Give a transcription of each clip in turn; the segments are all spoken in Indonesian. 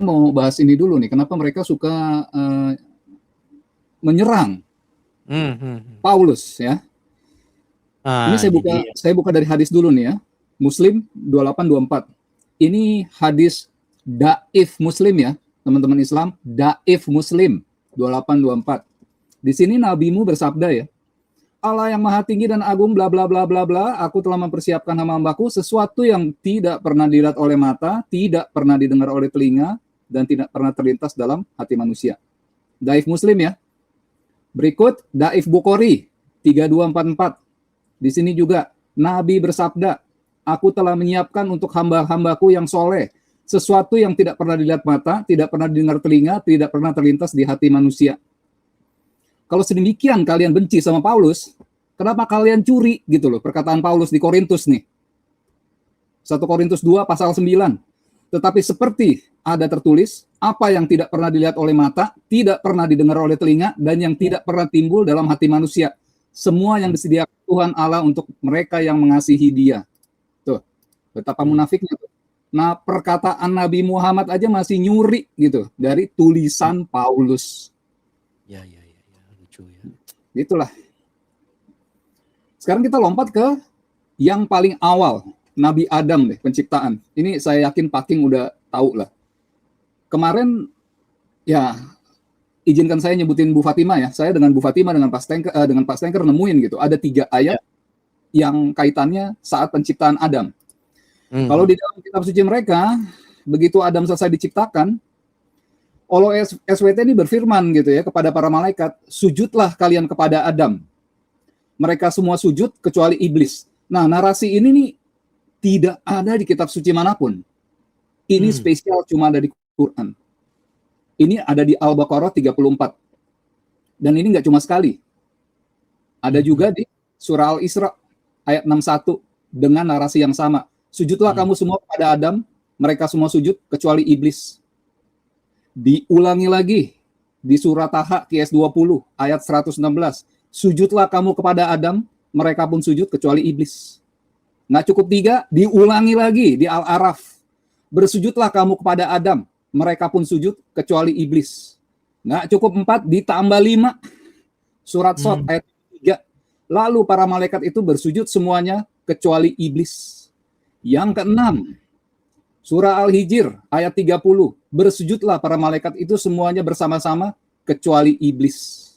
mau bahas ini dulu nih, kenapa mereka suka menyerang Paulus ya. Ini saya buka dari hadis dulu nih ya. Muslim 2824. Ini hadis Daif Muslim ya, teman-teman Islam, Daif Muslim 2824. Di sini nabimu bersabda ya, Allah yang maha tinggi dan agung bla bla bla bla bla, aku telah mempersiapkan hamba-hambaku sesuatu yang tidak pernah dilihat oleh mata, tidak pernah didengar oleh telinga, dan tidak pernah terlintas dalam hati manusia. Daif Muslim ya. Berikut Daif Bukhari 3244. Di sini juga Nabi bersabda, aku telah menyiapkan untuk hamba-hambaku yang soleh sesuatu yang tidak pernah dilihat mata, tidak pernah didengar telinga, tidak pernah terlintas di hati manusia. Kalau sedemikian kalian benci sama Paulus, kenapa kalian curi gitu loh perkataan Paulus di Korintus nih. 1 Korintus 2 pasal 9. Tetapi seperti ada tertulis, apa yang tidak pernah dilihat oleh mata, tidak pernah didengar oleh telinga, dan yang tidak pernah timbul dalam hati manusia. Semua yang disediakan Tuhan Allah untuk mereka yang mengasihi Dia. Tuh, betapa munafiknya tuh. Nah, perkataan Nabi Muhammad aja masih nyuri gitu dari tulisan Paulus. Ya, lucu ya. Itulah. Sekarang kita lompat ke yang paling awal, Nabi Adam deh, penciptaan. Ini saya yakin Paking udah tahu lah. Kemarin ya izinkan saya nyebutin Bu Fatima ya. Saya dengan Bu Fatima dengan Pak Stenker nemuin gitu. Ada 3 ayat yang kaitannya saat penciptaan Adam. Kalau di dalam kitab suci mereka, begitu Adam selesai diciptakan, Allah SWT ini berfirman gitu ya kepada para malaikat, sujudlah kalian kepada Adam. Mereka semua sujud kecuali iblis. Nah, narasi ini nih tidak ada di kitab suci manapun. Ini spesial cuma ada di Quran. Ini ada di Al-Baqarah 34. Dan ini nggak cuma sekali. Ada juga di surah Al-Isra ayat 61 dengan narasi yang sama. Sujudlah kamu semua kepada Adam, mereka semua sujud kecuali iblis. Diulangi lagi di surah Taha QS 20 ayat 116. Sujudlah kamu kepada Adam, mereka pun sujud kecuali iblis. Nggak cukup 3, diulangi lagi di Al-Araf. Bersujudlah kamu kepada Adam, mereka pun sujud kecuali iblis. Nggak cukup 4, ditambah 5. Surat Shad ayat 3. Lalu para malaikat itu bersujud semuanya kecuali iblis. Yang ke-6, surah Al-Hijr ayat 30. Bersujudlah para malaikat itu semuanya bersama-sama kecuali iblis.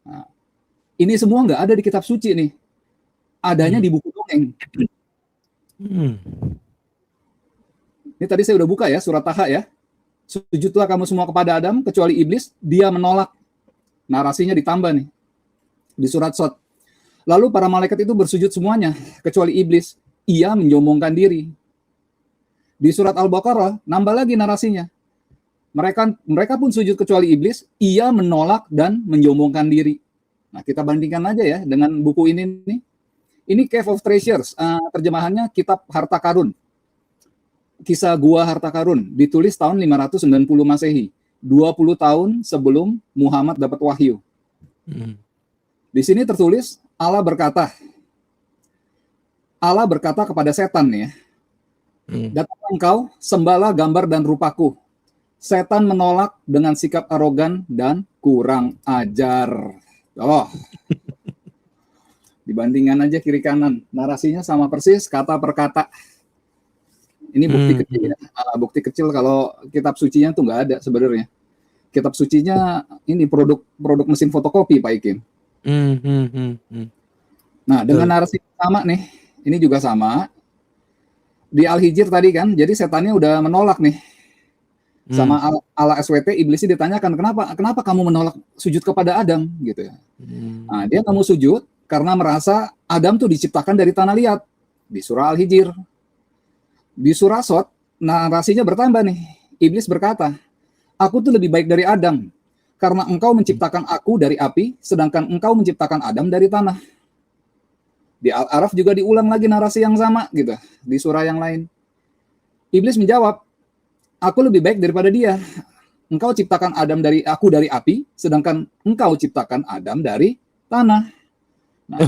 Nah, ini semua nggak ada di kitab suci nih. Adanya di buku dongeng. Ini tadi saya udah buka ya, surat Taha ya. Sujudlah kamu semua kepada Adam, kecuali iblis, dia menolak. Narasinya ditambah nih, di surat Shad. Lalu para malaikat itu bersujud semuanya, kecuali iblis, ia menyombongkan diri. Di surat Al-Baqarah, nambah lagi narasinya. Mereka pun sujud kecuali iblis, ia menolak dan menyombongkan diri. Nah, kita bandingkan aja ya dengan buku ini nih. Ini Cave of Treasures, terjemahannya Kitab Harta Karun. Kisah Gua Harta Karun, ditulis tahun 590 Masehi, 20 tahun sebelum Muhammad dapat wahyu. Di sini tertulis, Allah berkata kepada setan ya, datang engkau, sembahlah gambar dan rupaku. Setan menolak dengan sikap arogan dan kurang ajar. Oh, dibandingkan aja kiri kanan, narasinya sama persis kata per kata. Ini bukti kecil ya. Bukti kecil kalau kitab sucinya tuh nggak ada sebenarnya. Kitab sucinya ini produk mesin fotokopi Pak Ikim. Nah, dengan narasi sama nih, ini juga sama. Di Al-Hijr tadi kan, jadi setannya udah menolak nih. Sama Allah SWT, iblisnya ditanyakan, kenapa kamu menolak sujud kepada Adam gitu ya. Nah, dia kamu sujud karena merasa Adam tuh diciptakan dari tanah liat. Di surah Al-Hijr. Di surah Shad, narasinya bertambah nih. Iblis berkata, aku tuh lebih baik dari Adam, karena engkau menciptakan aku dari api, sedangkan engkau menciptakan Adam dari tanah. Di Al-Araf juga diulang lagi narasi yang sama gitu, di surah yang lain. Iblis menjawab, aku lebih baik daripada dia. Engkau ciptakan Adam dari api, sedangkan engkau ciptakan Adam dari tanah. Nah,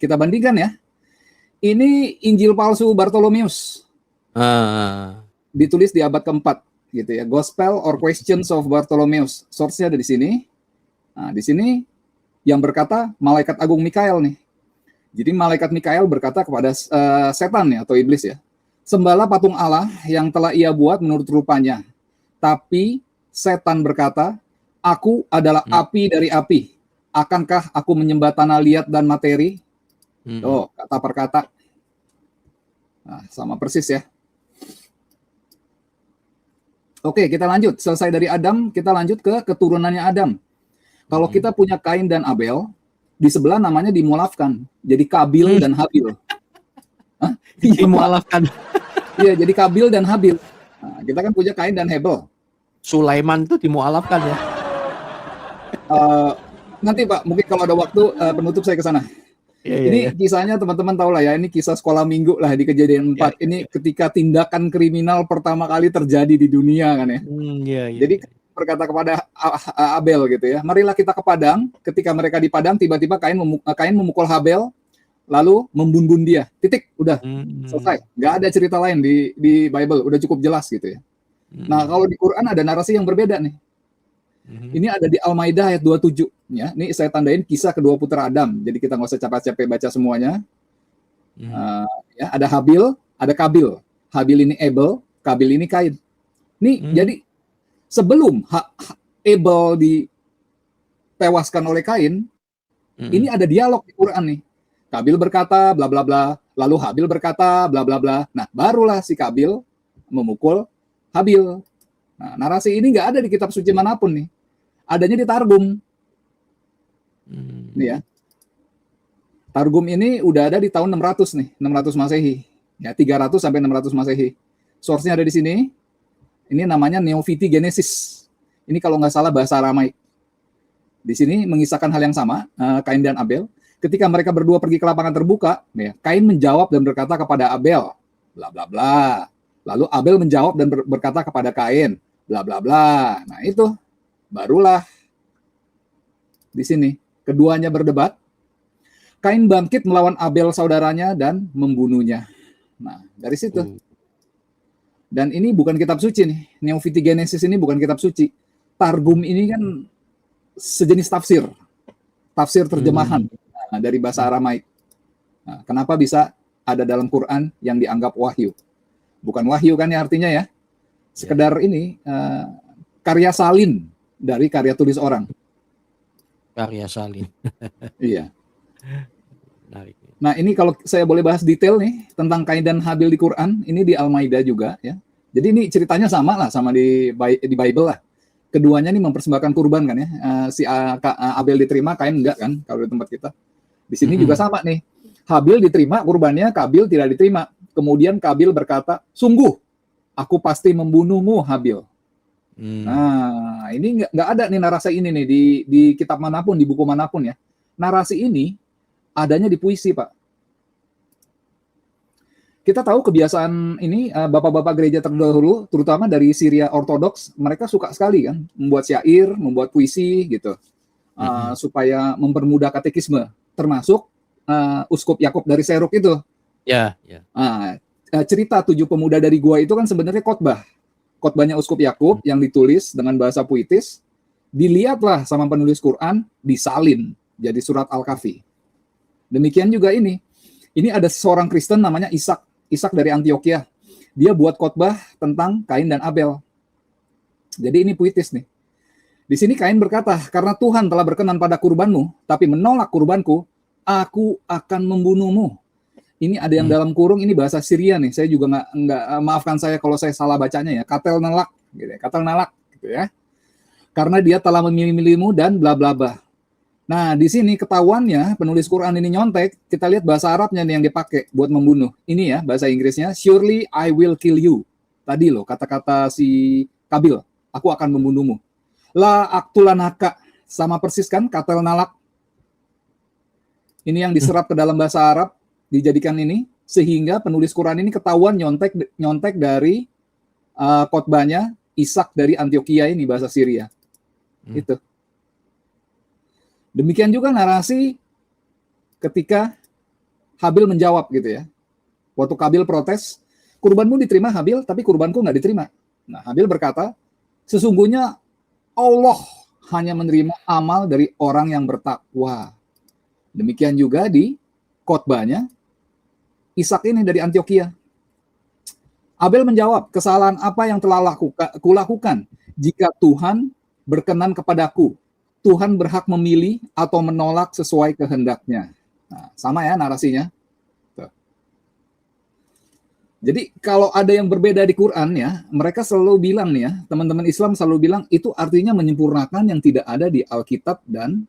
kita bandingkan ya. Ini Injil palsu Bartolomeus. Ditulis di abad keempat gitu ya. Gospel or Questions of Bartholomeus. Source-nya ada di sini. Nah, di sini yang berkata malaikat agung Mikael nih. Jadi malaikat Mikael berkata kepada setan ya, atau iblis ya. Sembahlah patung Allah yang telah ia buat menurut rupanya. Tapi setan berkata, aku adalah api dari api. Akankah aku menyembah tanah liat dan materi? Oh, kata per kata. Nah, sama persis ya. Oke, kita lanjut. Selesai dari Adam, kita lanjut ke keturunannya Adam. Kalau kita punya Kain dan Abel, di sebelah namanya dimulafkan. Jadi Kabil dan Habil. Dimualafkan. Iya, jadi Kabil dan Habil. Nah, kita kan punya Kain dan Hebel. Sulaiman tuh dimualafkan ya. Nanti Pak, mungkin kalau ada waktu penutup saya ke sana. Ini kisahnya teman-teman tahu lah ya, ini kisah sekolah minggu lah di Kejadian 4. Ini ketika tindakan kriminal pertama kali terjadi di dunia kan ya. Jadi berkata kepada Abel gitu ya, marilah kita ke padang. Ketika mereka di padang, tiba-tiba Kain memukul Habel, lalu membunuh dia. Titik, udah selesai. Nggak ada cerita lain di Bible, udah cukup jelas gitu ya. Nah, kalau di Quran ada narasi yang berbeda nih. Ini ada di Al-Maidah ayat 27 ya. Ini saya tandain kisah kedua putra Adam. Jadi kita nggak usah capek-capek baca semuanya. Ya, ada Habil, ada Kabil. Habil ini Abel, Kabil ini Kain. Nih, jadi sebelum Abel ditewaskan oleh Kain, ini ada dialog di Quran nih. Kabil berkata bla bla bla, lalu Habil berkata bla bla bla. Nah, barulah si Kabil memukul Habil. Nah, narasi ini nggak ada di kitab suci manapun nih. Adanya di Targum. Nih ya. Targum ini udah ada di tahun 600 nih, 600 Masehi. Ya, 300 sampai 600 Masehi. Source-nya ada di sini. Ini namanya Neofiti Genesis. Ini kalau nggak salah bahasa Aramaik. Di sini mengisahkan hal yang sama, Kain dan Abel. Ketika mereka berdua pergi ke lapangan terbuka, ya, Kain menjawab dan berkata kepada Abel, bla bla bla. Lalu Abel menjawab dan berkata kepada Kain, bla bla bla. Nah, itu barulah di sini keduanya berdebat. Kain bangkit melawan Abel saudaranya dan membunuhnya. Nah, dari situ. Dan ini bukan kitab suci nih. Neofiti Genesis ini bukan kitab suci. Targum ini kan sejenis tafsir. Tafsir terjemahan dari bahasa Aramaik. Nah, kenapa bisa ada dalam Quran yang dianggap wahyu? Bukan wahyu kan ya artinya ya. Sekedar ini karya salin dari karya tulis orang. Karya salin. Iya. Nah, ini kalau saya boleh bahas detail nih tentang Kain dan Habil di Quran, ini di Al-Maidah juga ya. Jadi ini ceritanya sama lah, sama di Bible lah. Keduanya ini mempersembahkan kurban kan ya. Si Abel diterima, Kain enggak kan kalau di tempat kita. Di sini juga sama nih. Habil diterima kurbannya, Kabil tidak diterima. Kemudian Kabil berkata, sungguh aku pasti membunuhmu Habil. Nah, ini nggak ada nih narasi ini nih di kitab manapun, di buku manapun ya. Narasi ini adanya di puisi, Pak. Kita tahu kebiasaan ini bapak-bapak gereja terdahulu, terutama dari Syria Ortodoks, mereka suka sekali kan membuat syair, membuat puisi gitu, supaya mempermudah katekisme, termasuk Uskup Yakub dari Seruk itu. Ya. Cerita 7 pemuda dari gua itu kan sebenarnya khotbahnya Uskup Yakub yang ditulis dengan bahasa puitis, dilihatlah sama penulis Quran, disalin jadi surat Al-Kahfi. Demikian juga ini ada seorang Kristen namanya Ishak dari Antioquia. Dia buat khotbah tentang Kain dan Abel. Jadi ini puitis nih. Di sini Kain berkata, karena Tuhan telah berkenan pada kurbanmu, tapi menolak kurbanku, aku akan membunuhmu. Ini ada yang dalam kurung, ini bahasa Syria nih. Saya juga nggak maafkan saya kalau saya salah bacanya ya. Katel nalak, gitu ya. Katel nalak, gitu ya. Karena dia telah memilih-milihmu dan bla bla bla. Nah, di sini ketahuannya penulis Quran ini nyontek. Kita lihat bahasa Arabnya nih yang dipakai buat membunuh. Ini ya bahasa Inggrisnya. Surely I will kill you. Tadi loh kata-kata si Kabil. Aku akan membunuhmu. La aktulanaka. Sama persis kan katel nalak. Ini yang diserap ke dalam bahasa Arab. Dijadikan ini sehingga penulis Quran ini ketahuan nyontek dari khotbahnya Ishak dari Antioquia ini bahasa Syria. Itu. Demikian juga narasi ketika Habil menjawab gitu ya. Waktu Kabil protes, kurbanmu diterima Habil, tapi kurbanku nggak diterima. Nah, Habil berkata, sesungguhnya Allah hanya menerima amal dari orang yang bertakwa. Demikian juga di khotbahnya Ishak ini dari Antioquia. Abel menjawab, kesalahan apa yang telah kulakukan? Jika Tuhan berkenan kepadaku, Tuhan berhak memilih atau menolak sesuai kehendaknya. Nah, sama ya narasinya. Tuh. Jadi kalau ada yang berbeda di Quran ya, mereka selalu bilang nih ya, teman-teman Islam selalu bilang itu artinya menyempurnakan yang tidak ada di Alkitab dan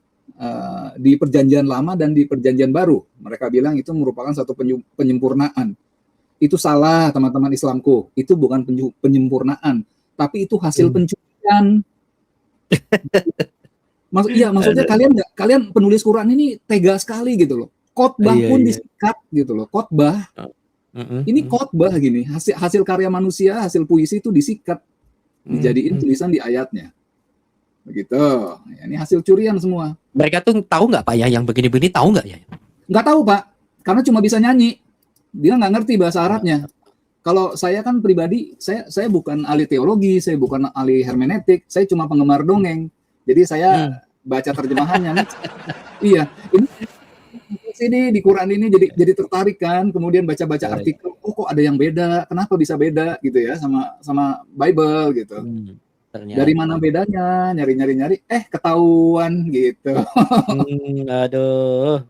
di Perjanjian Lama dan di Perjanjian Baru. Mereka bilang itu merupakan satu penyempurnaan. Itu salah, teman-teman Islamku. Itu bukan penyempurnaan, tapi itu hasil pencurian. Maksudnya kalian penulis Quran ini tega sekali gitu loh. Khotbah pun disikat gitu loh. Khotbah. Ini khotbah gini, hasil karya manusia, hasil puisi itu disikat, dijadiin tulisan di ayatnya. Begitu. Ya, ini hasil curian semua. Mereka tuh tahu nggak Pak ya yang begini-begini, tahu nggak ya? Nggak tahu Pak, karena cuma bisa nyanyi. Dia nggak ngerti bahasa Arabnya. Kalau saya kan pribadi, saya bukan ahli teologi, saya bukan ahli hermeneutik, saya cuma penggemar dongeng. Jadi saya baca terjemahannya. Iya, ini di Quran ini jadi tertarik kan, kemudian baca-baca artikel, kok ada yang beda, kenapa bisa beda gitu ya sama Bible gitu. Dari mana bedanya, nyari, ketahuan gitu. Aduh.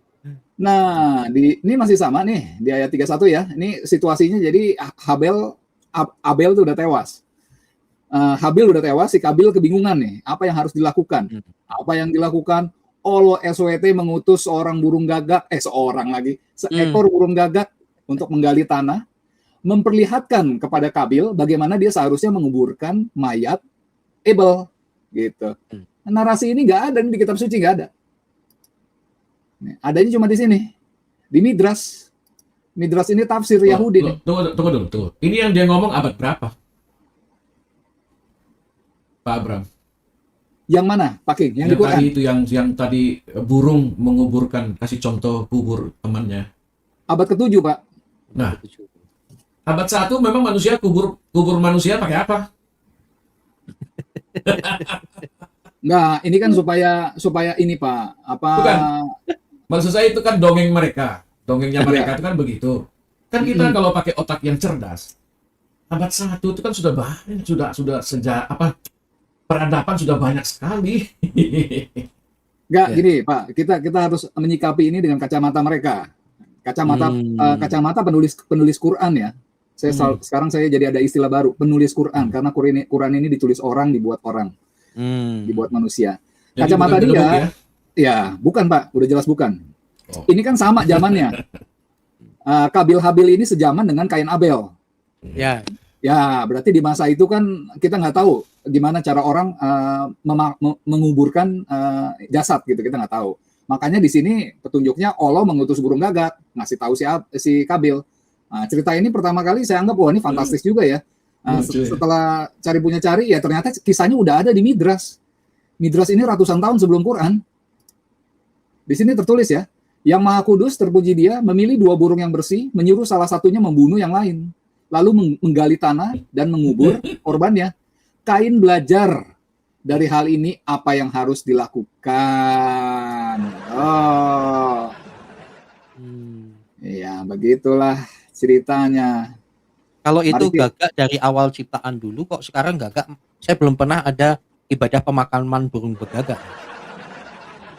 Nah, ini masih sama nih di ayat 31 ya. Ini situasinya jadi Abel tuh udah tewas. Habil udah tewas, si Kabil kebingungan nih, apa yang harus dilakukan? Apa yang dilakukan? Allah SWT mengutus seekor burung gagak untuk menggali tanah, memperlihatkan kepada Kabil bagaimana dia seharusnya menguburkan mayat Abel, gitu. Narasi ini nggak ada di kitab suci, nggak ada. Adanya cuma di sini, di Midras. Midras ini tafsir Yahudi. Tunggu. Ini yang dia ngomong abad berapa? Pak Abram. Yang mana, Pak King? Yang di Quran? Tadi itu yang tadi burung menguburkan, kasih contoh kubur temannya. Abad ke-7, Pak. Nah, abad 1 memang manusia kubur manusia pakai apa? Nah, ini kan supaya ini Pak, apa? Bukan. Maksud saya itu kan dongeng mereka. Dongengnya mereka itu kan begitu. Kan kita kalau pakai otak yang cerdas, abad 1 itu kan sudah banyak, sudah sejak peradaban sudah banyak sekali. Enggak, gini Pak, kita harus menyikapi ini dengan kacamata mereka. Kacamata penulis Quran ya. Sekarang saya jadi ada istilah baru, penulis Quran, karena Quran ini ditulis orang, dibuat orang. Dibuat manusia. Jadi Kacamata bukan dia, ya? ya bukan Pak, udah jelas bukan. Ini kan sama zamannya. Kabil Habil ini sejaman dengan Kain Abel. Ya, berarti di masa itu kan kita nggak tahu gimana cara orang menguburkan jasad gitu, kita nggak tahu. Makanya di sini petunjuknya Allah mengutus burung gagak, ngasih tahu si Kabil. Nah, cerita ini pertama kali saya anggap wah ini fantastis juga ya. Setelah cari ya ternyata kisahnya udah ada di Midras. Midras ini ratusan tahun sebelum Quran. Di sini tertulis ya, yang Maha Kudus terpuji Dia memilih 2 burung yang bersih, menyuruh salah satunya membunuh yang lain, lalu menggali tanah dan mengubur korbannya. Kain belajar dari hal ini apa yang harus dilakukan. Ya begitulah ceritanya. Kalau itu gagak dari awal ciptaan dulu, kok sekarang gagak? Saya belum pernah ada ibadah pemakaman burung bergagak.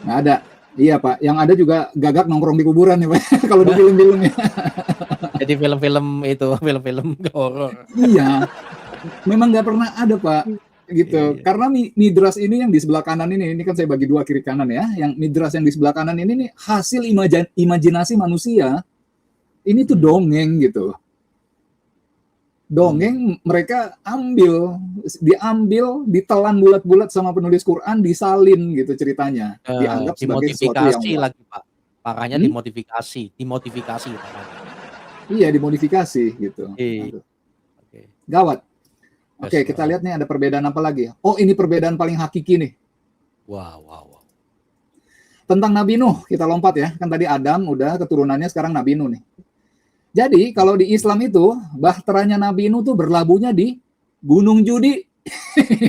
Nggak ada. Iya Pak, yang ada juga gagak nongkrong di kuburan ya Pak. Kalau di film-film ya. Jadi film-film horor. Iya, memang nggak pernah ada Pak, gitu. Karena Midras ini yang di sebelah kanan ini kan saya bagi 2 kiri kanan ya. Yang Midras yang di sebelah kanan ini nih hasil imajinasi manusia. Ini tuh dongeng gitu. Dongeng mereka diambil, ditelan bulat-bulat sama penulis Quran, disalin gitu ceritanya. Dianggap sebagai sesuatu yang lagi Pak. Parahnya dimodifikasi. Iya, dimodifikasi gitu. Gawat. Oke, kita lihat nih ada perbedaan apa lagi. Oh, ini perbedaan paling hakiki nih. Wow. Tentang Nabi Nuh, kita lompat ya. Kan tadi Adam udah keturunannya, sekarang Nabi Nuh nih. Jadi, kalau di Islam itu, bahteranya Nabi Nuh tuh berlabuhnya di Gunung Judi.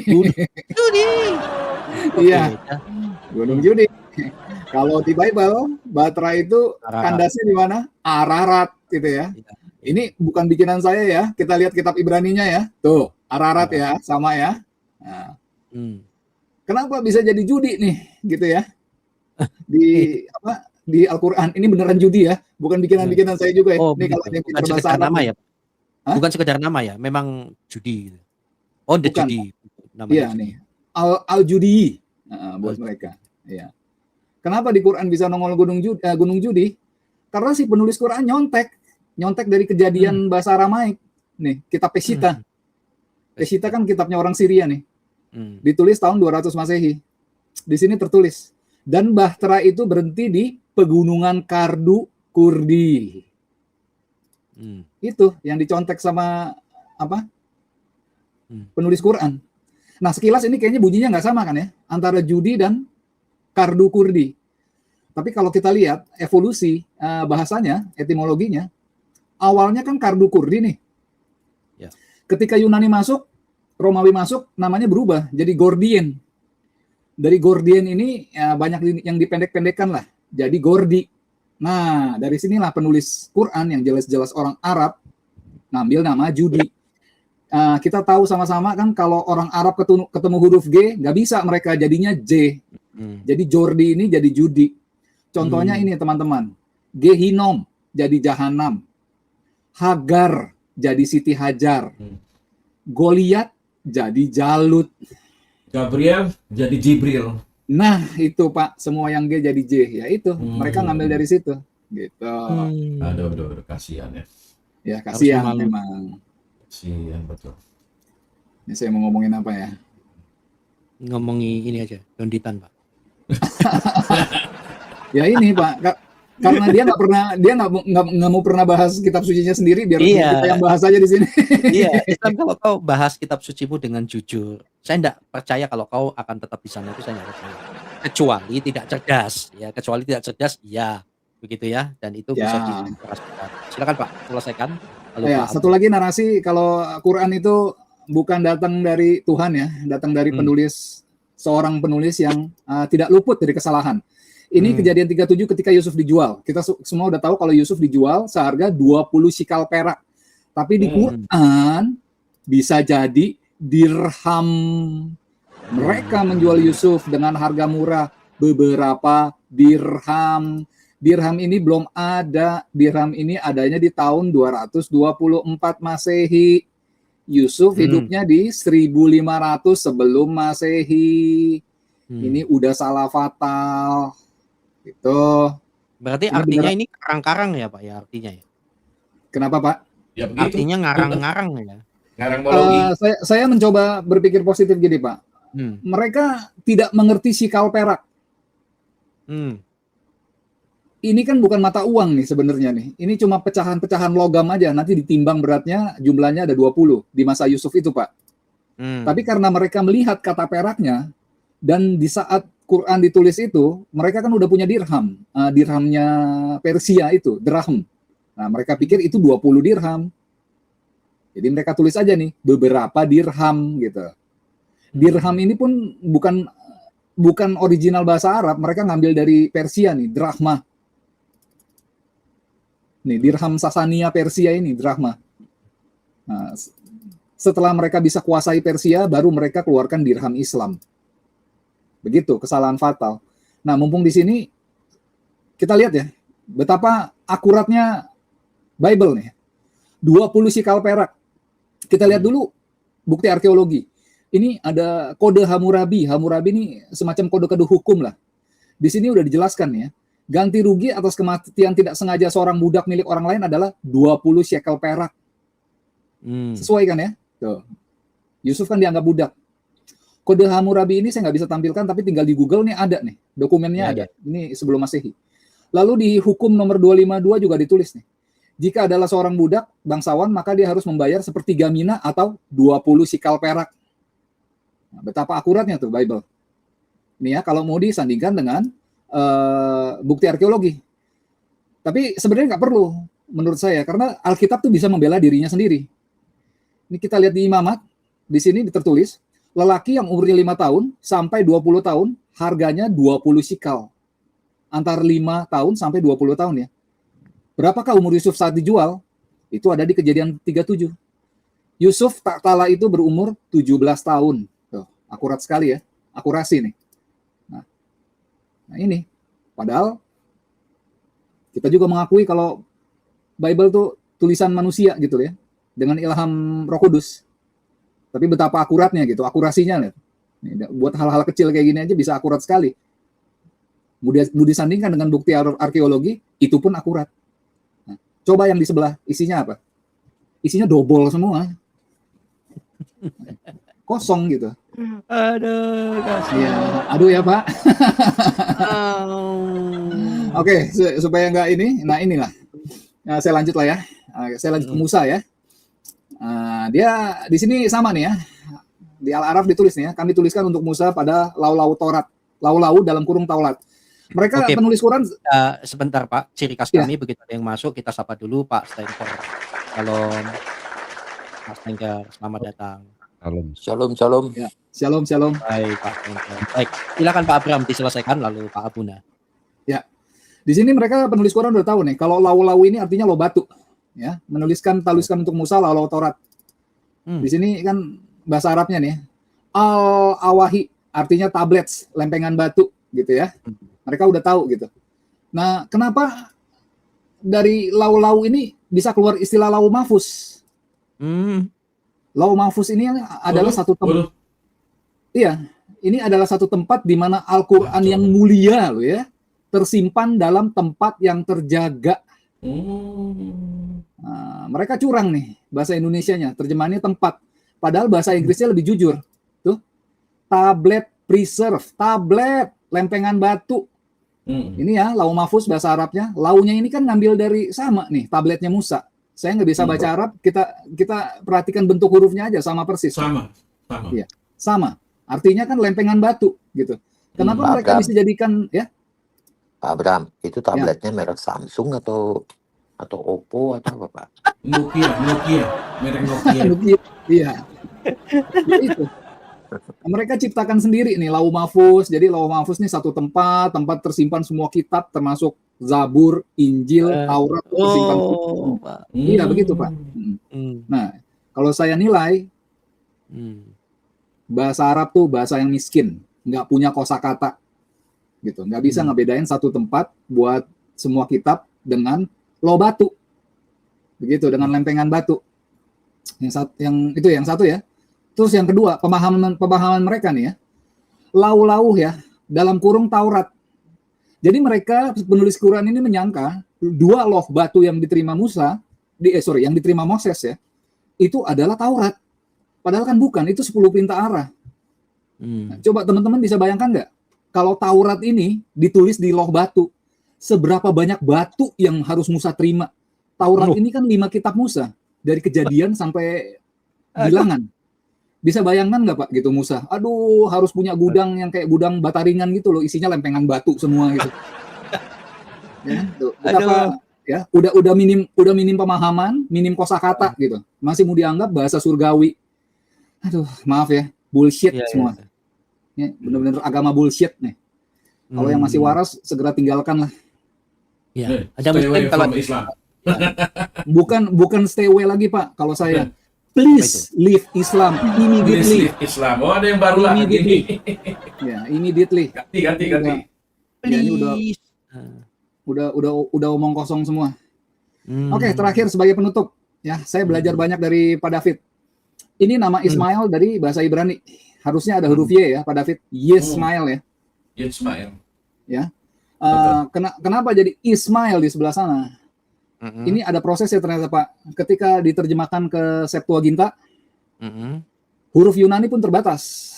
Judi. Iya, Beda. Gunung Judi. Kalau di Bible, Batra itu Ararat. kandasnya di mana? Ararat gitu ya. Iya. Ini bukan bikinan saya ya. Kita lihat kitab Ibraninya ya. Tuh, Ararat ya, sama ya. Nah, Hmm. kenapa bisa jadi judi nih gitu ya? Di Al-Qur'an ini beneran judi ya, bukan bikinan-bikinan saya juga ya. Oh, Ini kalau begitu. ada yang Bukan pintar bahasa sekedar Arab nama nih. ya? Hah? Bukan sekedar nama ya? Memang judi gitu. Oh, The Bukan. Judi. Namanya Iya judi. nih, Al-Judi buat Al-Judi. mereka. Iya. Kenapa di Quran bisa nongol gunung judi? Karena si penulis Quran nyontek dari kejadian bahasa Aramaik. Nih, kitab Peshitta. Peshitta kan kitabnya orang Syria nih. Ditulis tahun 200 Masehi. Di sini tertulis, dan Bahtera itu berhenti di pegunungan Kardu Kurdi. Itu yang dicontek sama apa? Penulis Quran. Nah, sekilas ini kayaknya bunyinya nggak sama kan ya? Antara judi dan Kardu Kurdi. Tapi kalau kita lihat evolusi bahasanya, etimologinya, awalnya kan Kardu Kurdi nih. Ya. Ketika Yunani masuk, Romawi masuk, namanya berubah jadi Gordien. Dari Gordien ini ya, banyak yang dipendek-pendekkan lah, jadi Gordi. Nah, dari sinilah penulis Quran yang jelas-jelas orang Arab ngambil nama judi. Kita tahu sama-sama kan kalau orang Arab ketemu huruf G, nggak bisa mereka, jadinya J. Jadi Jordi ini jadi judi. Contohnya ini teman-teman, Gehinom jadi Jahanam, Hagar jadi Siti Hajar, Goliat jadi Jalut, Gabriel jadi Jibril. Nah itu Pak, semua yang G jadi J, ya itu mereka ngambil dari situ, gitu. Aduh, kasihan ya. Ya kasihan Harus memang. Kasihan betul. Ini saya mau ngomongin apa ya? Ngomongi ini aja, Donditan, Pak. Ya ini Pak, karena dia nggak mau pernah bahas kitab sucinya sendiri, biar kita yang bahas aja di sini. Iya, Islam kalau kau bahas kitab sucimu dengan jujur, saya tidak percaya kalau kau akan tetap di sana, itu saya nggak percaya. Kecuali tidak cerdas, ya. Kecuali tidak cerdas, ya, begitu ya. Dan itu bisa diperhatikan. Silakan Pak, selesaikan. Lalu Ya, Pak satu lagi narasi kalau Quran itu bukan datang dari Tuhan ya, datang dari penulis, seorang penulis yang tidak luput dari kesalahan. Ini kejadian 37 ketika Yusuf dijual. Kita semua udah tahu kalau Yusuf dijual seharga 20 shikal perak. Tapi di Quran bisa jadi dirham. Mereka menjual Yusuf dengan harga murah, beberapa dirham. Dirham ini belum ada. Dirham ini adanya di tahun 224 Masehi. Yusuf hidupnya di 1500 sebelum Masehi. Ini udah salah fatal. Gitu. Berarti artinya ini karang-karang ya Pak ya, artinya ya? Kenapa Pak? Ya begitu. Artinya ngarang-ngarang ya? Ngarang-mologi. Saya mencoba berpikir positif gini Pak. Mereka tidak mengerti shikal perak. Ini kan bukan mata uang nih sebenarnya nih. Ini cuma pecahan-pecahan logam aja. Nanti ditimbang beratnya, jumlahnya ada 20 di masa Yusuf itu Pak. Tapi karena mereka melihat kata peraknya, dan di saat Quran ditulis itu, mereka kan udah punya dirham. Dirhamnya Persia itu, dirham. Nah, mereka pikir itu 20 dirham. Jadi mereka tulis aja nih, beberapa dirham gitu. Dirham ini pun bukan original bahasa Arab, mereka ngambil dari Persia nih, drachma. Nih, dirham Sasania Persia ini, drachma. Nah, setelah mereka bisa kuasai Persia, baru mereka keluarkan dirham Islam. Begitu, kesalahan fatal. Nah, mumpung di sini, kita lihat ya, betapa akuratnya Bible nih. 20 shikal perak. Kita lihat dulu bukti arkeologi. Ini ada kode Hammurabi. Hammurabi ini semacam kode-kode hukum lah. Di sini udah dijelaskan ya. Ganti rugi atas kematian tidak sengaja seorang budak milik orang lain adalah 20 shekel perak. Sesuai kan ya? Tuh. Yusuf kan dianggap budak. Kode Hammurabi ini saya nggak bisa tampilkan, tapi tinggal di Google nih ada nih. Dokumennya ada. Ini sebelum Masehi. Lalu di hukum nomor 252 juga ditulis nih. Jika adalah seorang budak, bangsawan, maka dia harus membayar sepertiga mina atau 20 shikal perak. Nah, betapa akuratnya tuh Bible. Ini ya, kalau mau disandingkan dengan bukti arkeologi. Tapi sebenarnya nggak perlu menurut saya, karena Alkitab tuh bisa membela dirinya sendiri. Ini kita lihat di Imamat, di sini tertulis, lelaki yang umurnya 5 tahun sampai 20 tahun, harganya 20 sikal. Antara 5 tahun sampai 20 tahun ya. Berapakah umur Yusuf saat dijual? Itu ada di Kejadian 37. Yusuf tak kala itu berumur 17 tahun. Tuh, akurat sekali ya. Akurasi nih. Nah ini. Padahal kita juga mengakui kalau Bible tuh tulisan manusia gitu ya. Dengan ilham Roh Kudus. Tapi betapa akuratnya gitu, akurasinya lihat. Buat hal-hal kecil kayak gini aja bisa akurat sekali. Mau disandingkan dengan bukti arkeologi, itu pun akurat. Nah, coba yang di sebelah, isinya apa? Isinya dobol semua. Kosong gitu. Aduh, kasih. Ya, aduh ya Pak. Oke, supaya nggak ini, nah inilah. Nah, saya lanjut lah ya. Saya lanjut ke Musa ya. Dia di sini sama nih ya. Di Al-Araf ditulis nih ya. Kami tuliskan untuk Musa pada lau-lau Taurat. Lau-lau dalam kurung Taurat. Mereka Oke. penulis Quran. Sebentar Pak, ciri khas Ya. kami begitu ada yang masuk kita sapa dulu Pak Stenker. Shalom. Pak Stenker, selamat datang. Shalom, shalom. Ya, shalom, shalom. Baik Pak Stenker. Baik, silakan Pak Abram diselesaikan lalu Pak Abuna. Ya. Di sini mereka penulis Quran udah tahu nih, kalau lau-lau ini artinya lo batu. Ya, tuliskan untuk Musa lau-lau Taurat. Di sini kan bahasa Arabnya nih. Al-awahi artinya tablets, lempengan batu gitu ya. Mereka udah tahu gitu. Nah, kenapa dari lau-lau ini bisa keluar istilah lau mahfuz? Lau mahfuz ini adalah satu tempat. Iya, ini adalah satu tempat di mana Al-Qur'an yang mulia loh ya, tersimpan dalam tempat yang terjaga. Nah, mereka curang nih bahasa Indonesianya, terjemahannya tempat. Padahal bahasa Inggrisnya lebih jujur. Tuh. Tablet preserve, tablet lempengan batu. Ini ya, lau mahfuz bahasa Arabnya. Launya ini kan ngambil dari sama nih, tabletnya Musa. Saya nggak bisa baca Arab, kita perhatikan bentuk hurufnya aja sama persis. Sama. Iya, sama. Artinya kan lempengan batu gitu. Kenapa mereka bisa jadikan ya? Pak Abram, itu tabletnya merek Samsung atau Oppo atau apa, Pak? Nokia, merek Nokia. Iya. Ya, itu. Mereka ciptakan sendiri nih lau mahfuz. Jadi lau mahfuz nih satu tempat tersimpan semua kitab termasuk Zabur, Injil, Taurat tersimpan. Iya begitu Pak. Nah, kalau saya nilai bahasa Arab tuh bahasa yang miskin, nggak punya kosakata, gitu. Nggak bisa ngebedain satu tempat buat semua kitab dengan lo batu, begitu dengan lempengan batu. Yang satu ya. Terus yang kedua, pemahaman mereka nih ya. Lau-lau ya, dalam kurung Taurat. Jadi mereka penulis Quran ini menyangka dua loh batu yang diterima yang diterima Moses ya, itu adalah Taurat. Padahal kan bukan, itu 10 perintah arah. Nah, coba teman-teman bisa bayangkan nggak? Kalau Taurat ini ditulis di loh batu, seberapa banyak batu yang harus Musa terima? Taurat ini kan 5 kitab Musa, dari Kejadian sampai Bilangan. Bisa bayangkan nggak Pak gitu Musa? Aduh, harus punya gudang yang kayak gudang bataringan gitu loh, isinya lempengan batu semua gitu. Ya, tuh. Betapa, ya, udah minim pemahaman, minim kosakata gitu. Masih mau dianggap bahasa surgawi. Aduh, maaf ya, bullshit semua. Ya, benar-benar agama bullshit nih. Kalau yang masih waras segera tinggalkan lah. Ya, ada Muslim kalau Islam. Bukan stay away lagi Pak. Kalau saya please leave Islam immediately. Islam. Oh, ada yang baru lah Immediately. Ya, immediately. Ganti. Ya, ini udah omong kosong semua. Oke, terakhir sebagai penutup, ya, saya belajar banyak dari Pak David. Ini nama Ismail dari bahasa Ibrani. Harusnya ada huruf Y ya, Pak David. Yismail ya. Ismail. Ya. Kenapa jadi Ismail di sebelah sana? Ini ada prosesnya ternyata Pak. Ketika diterjemahkan ke Septuaginta, huruf Yunani pun terbatas.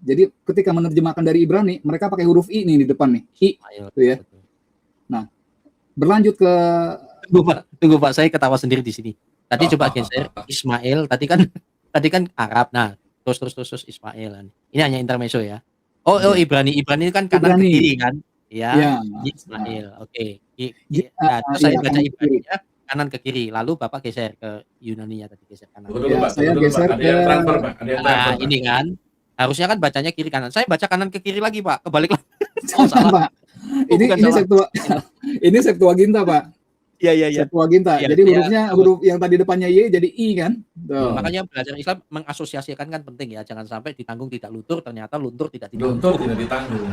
Jadi ketika menerjemahkan dari Ibrani, mereka pakai huruf I nih di depan nih. I. Gitu ya. Nah, berlanjut ke Tunggu Pak, saya ketawa sendiri di sini. Tadi coba geser Ismail, tadi kan Arab. Nah, terus Ismail. Ini hanya intermezzo ya. Oh, Ibrani kan kanan ke kiri kan? Ya. Ismail. Oke. Terus saya baca Ibraninya kanan ke kiri, lalu Bapak geser ke Yunaninya tadi, geser kanan. Tunggu dulu, Ya, Pak. saya Tunggu dulu, Pak. geser Ada yang ke transfer, Pak. Ada yang Nah, transfer, Pak. ini kan, harusnya kan bacanya kiri kanan. Saya baca kanan ke kiri lagi, Pak, kebalik lagi. Oh, jangan, salah. Pak. Oh, Ini bukan ini salah. ini Septuaginta, Pak. Iya, iya, iya. Septuaginta. Iya, Jadi iya, hurufnya betul. huruf yang tadi depannya Y jadi I kan? Tuh. Makanya belajar Islam mengasosiasikan kan penting ya, jangan sampai ditanggung tidak luntur, ternyata luntur tidak ditanggung. Luntur tidak ditanggung.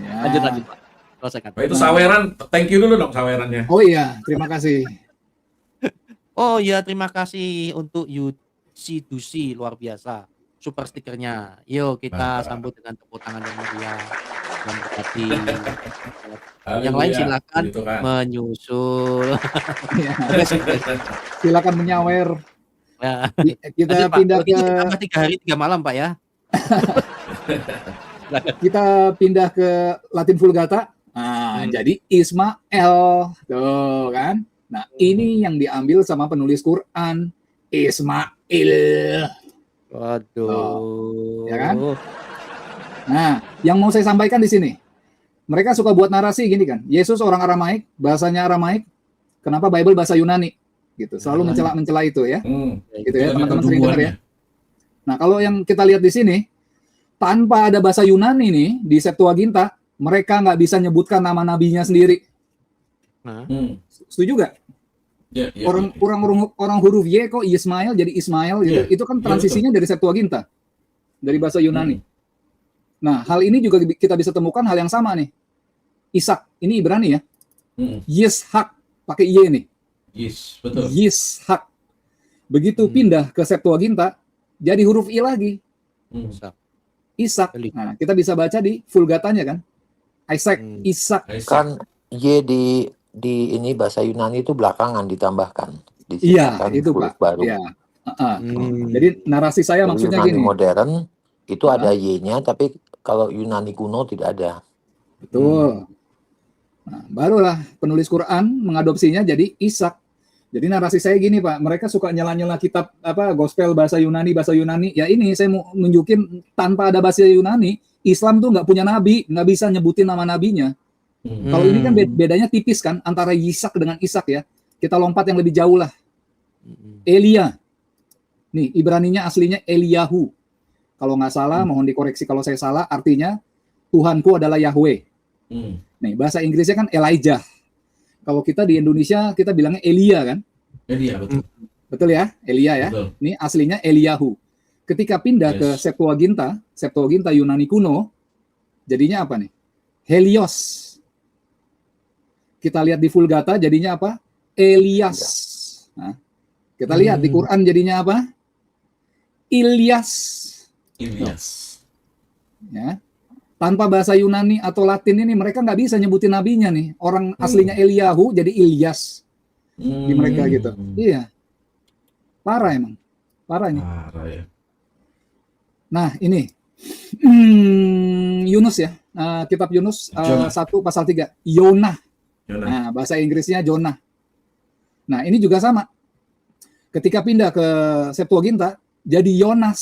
Lanjut, Ya. Pak. Selesaikan. Pak, itu saweran. Thank you dulu dong sawerannya. Oh iya, terima kasih. Oh iya, terima kasih untuk Yusi Dusi, luar biasa. Super stikernya. Yuk kita Mantap. sambut dengan tepuk tangan yang meriah. Yang berarti. Yang Haleluya. lain silakan Gitu kan. menyusul. Ya, silakan menyawer. Nah, Kita nanti Pak, pindah berarti ke itu ditambah 3 hari 3 malam Pak ya. Silakan. kita pindah ke Latin Vulgata. Nah, jadi Ismael. Tuh kan? Nah, ini yang diambil sama penulis Quran, Ismail. Waduh. Ya kan? Nah, yang mau saya sampaikan di sini, mereka suka buat narasi gini kan. Yesus orang Aramaik, bahasanya Aramaik. Kenapa Bible bahasa Yunani? Gitu. Selalu mencela itu ya. Gitu ya, teman-teman sering dengar ya. Nah, kalau yang kita lihat di sini, tanpa ada bahasa Yunani nih di Septuaginta, mereka nggak bisa nyebutkan nama nabinya sendiri. Nah, Setuju nggak? Ya, ya, Orang huruf Y kok Ismail jadi Ismail gitu. Iya. Itu kan transisinya dari Septuaginta, dari bahasa Yunani. Nah, hal ini juga kita bisa temukan hal yang sama nih. Ishak, ini Ibrani ya. Yishak, pakai Y nih. Yes, betul. Yishak. Begitu pindah ke Septuaginta, jadi huruf I lagi. Ishak. Nah, kita bisa baca di Vulgatanya kan. Isaac, Ishak. Kan Y di ini bahasa Yunani itu belakangan ditambahkan. Iya, Diciptakan itu huruf Pak. baru. Iya. Jadi narasi saya Jadi maksudnya Yunani gini. modern itu ada Y-nya, tapi kalau Yunani kuno tidak ada. Betul. Nah, barulah penulis Quran mengadopsinya jadi Ishak. Jadi narasi saya gini Pak, mereka suka nyela-nyela kitab gospel bahasa Yunani. Ya ini saya mau nunjukin tanpa ada bahasa Yunani, Islam tuh nggak punya nabi, nggak bisa nyebutin nama nabinya. Kalau ini kan bedanya tipis kan antara Ishak dengan Ishak ya. Kita lompat yang lebih jauh lah. Elia. Nih, Ibraninya aslinya Eliyahu. Kalau nggak salah, mohon dikoreksi kalau saya salah, artinya Tuhanku adalah Yahweh. Nih, bahasa Inggrisnya kan Elijah. Kalau kita di Indonesia, kita bilangnya Elia kan? Elia, betul. Betul ya? Elia ya? Betul. Ini aslinya Eliyahu. Ketika pindah ke Septuaginta Yunani kuno, jadinya apa nih? Helios. Kita lihat di Vulgata jadinya apa? Elias. Nah, kita lihat di Quran jadinya apa? Ilyas. Ya. Tanpa bahasa Yunani atau Latin ini mereka nggak bisa nyebutin nabinya nih. Orang aslinya Eliyahu jadi Ilyas di mereka gitu. Iya. Parah emang. Parah ini. Parah ya. Nah, ini Yunus ya. Kitab Yunus 1 pasal 3. Yonah. Nah, bahasa Inggrisnya Jonah. Nah, ini juga sama. Ketika pindah ke Septuaginta, jadi Yonas.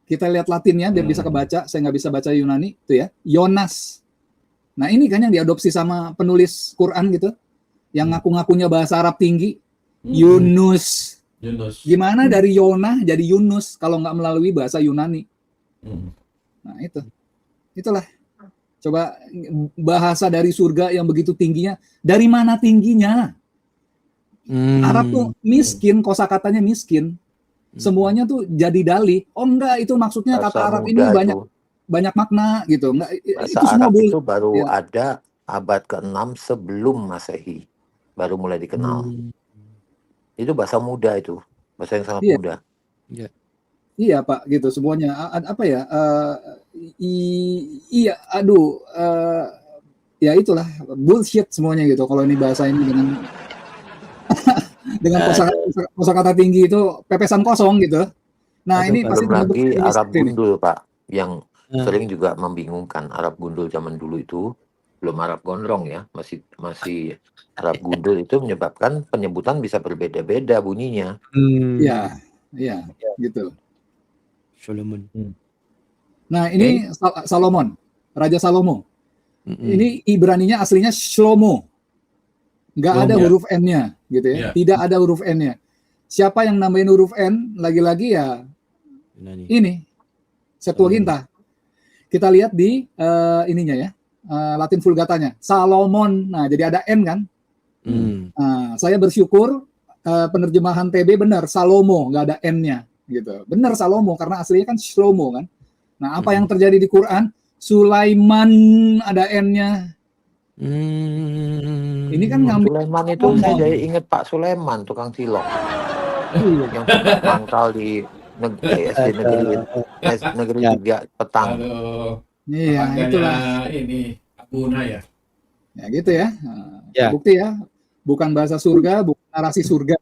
Kita lihat Latinnya biar bisa kebaca. Saya nggak bisa baca Yunani, itu ya. Yonas. Nah, ini kan yang diadopsi sama penulis Quran gitu. Yang ngaku-ngakunya bahasa Arab tinggi. Yunus. Gimana dari Yonah jadi Yunus kalau nggak melalui bahasa Yunani? Nah, itu. Itulah. Coba bahasa dari surga yang begitu tingginya, dari mana tingginya? Arab tuh miskin, kosakatanya miskin. Semuanya tuh jadi dalih. Oh enggak, itu maksudnya Bahasa kata Arab ini muda banyak makna gitu. Enggak, Bahasa itu semua Arab itu baru ya. ada abad ke-6 sebelum Masehi. Baru mulai dikenal. Itu bahasa muda itu. Bahasa yang sangat muda. Iya Pak, gitu semuanya. Apa ya? Ya itulah bullshit semuanya gitu. Kalau ini bahasa ini dengan kosakata tinggi itu pepesan kosong gitu. Nah, ini pasti belum lagi Arab gundul Pak, yang sering juga membingungkan. Arab gundul zaman dulu itu belum Arab gondrong ya, masih Arab gundul itu menyebabkan penyebutan bisa berbeda-beda bunyinya. Iya, gitu. Solomon. Nah, ini Salomon, Raja Salomo. Ini Ibraninya aslinya Shlomo. nggak Belum ada ya. huruf N-nya, gitu ya. Iya. Tidak ada huruf N-nya. Siapa yang nambahin huruf N? Lagi-lagi ya Yunani. ini Septuaginta. Kita lihat di ininya ya, Latin Vulgatanya, Salomon. Nah, jadi ada N kan? Nah, saya bersyukur penerjemahan TB benar, Salomo, nggak ada N-nya, gitu. Benar Salomo karena aslinya kan Shlomo kan. Nah, apa yang terjadi di Quran? Sulaiman ada N-nya. Ini kan ngambil Sulaiman itu ngomong. saya jadi ingat Pak Sulaiman, tukang cilok. Iya. Yang suka mangkal di SD negeri Ya. 3 petang. Aduh, Iya, tetangganya itulah. ini Abuna ya. Ya gitu ya. Nah, Ya. bukti ya. Bukan bahasa surga, bukan narasi surga.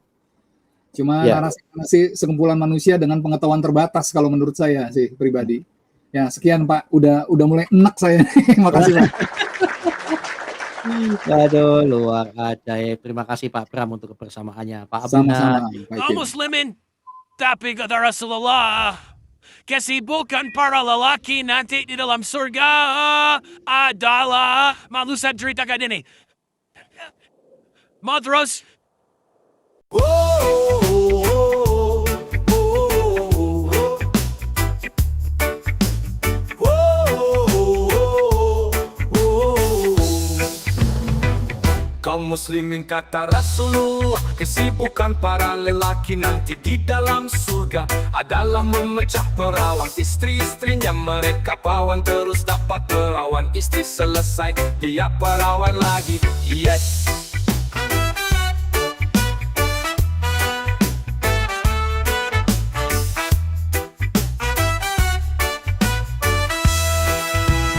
Cuma Ya. narasi sekumpulan manusia dengan pengetahuan terbatas kalau menurut saya sih pribadi. Ya, sekian Pak. Udah mulai enak saya. Makasih Pak. Aduh, luar ajaib. Terima kasih Pak Pram untuk kebersamaannya. Pak Abuna. Sama-sama. Pak Kaum Ikin. muslimin, tapi kata Rasulullah, kesibukan para lelaki nanti di dalam surga adalah malusan cerita kayak ini. Madros, Kaum muslimin kata Rasulullah, kesibukan para lelaki nanti di dalam surga adalah memecah perawan istri-istrinya. Mereka perawan terus dapat perawan, istri selesai dia perawan lagi. Yes.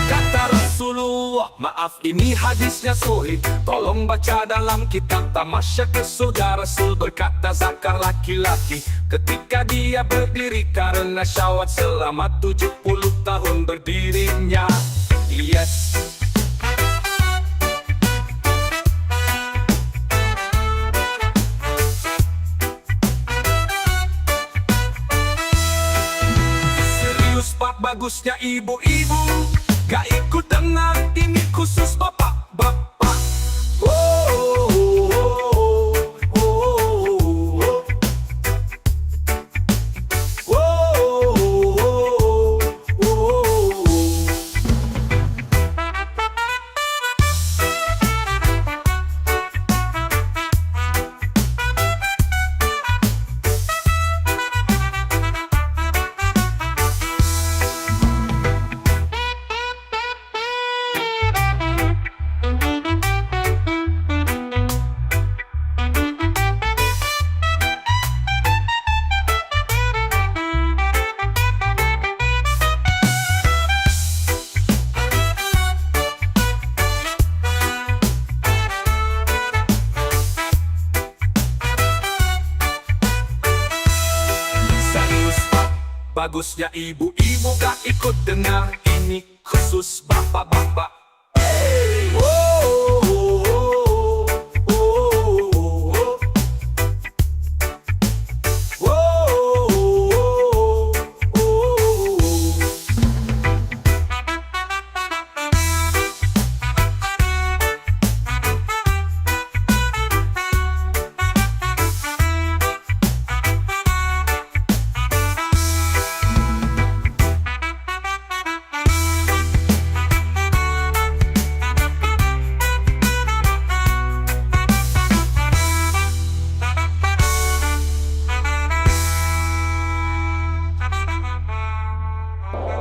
Kata Rasulullah, maaf ini hadisnya sahih, tolong baca dalam kitab Tamasya ke Surga. Rasul berkata zakar laki-laki ketika dia berdiri karena syahwat selama 70 tahun berdirinya. Yes. Serius Pak, bagusnya ibu-ibu gak ikut dengar ini khusus bapak-bapak. Serius Pak, bagusnya ibu-ibu gak ikut dengar ini khusus bapak-bapak.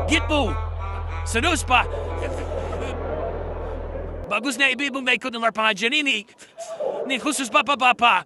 gitu. Serius pa. Bagus na ibu-ibong na ikut ng pengajian ini. Ni khusus bapak-bapak.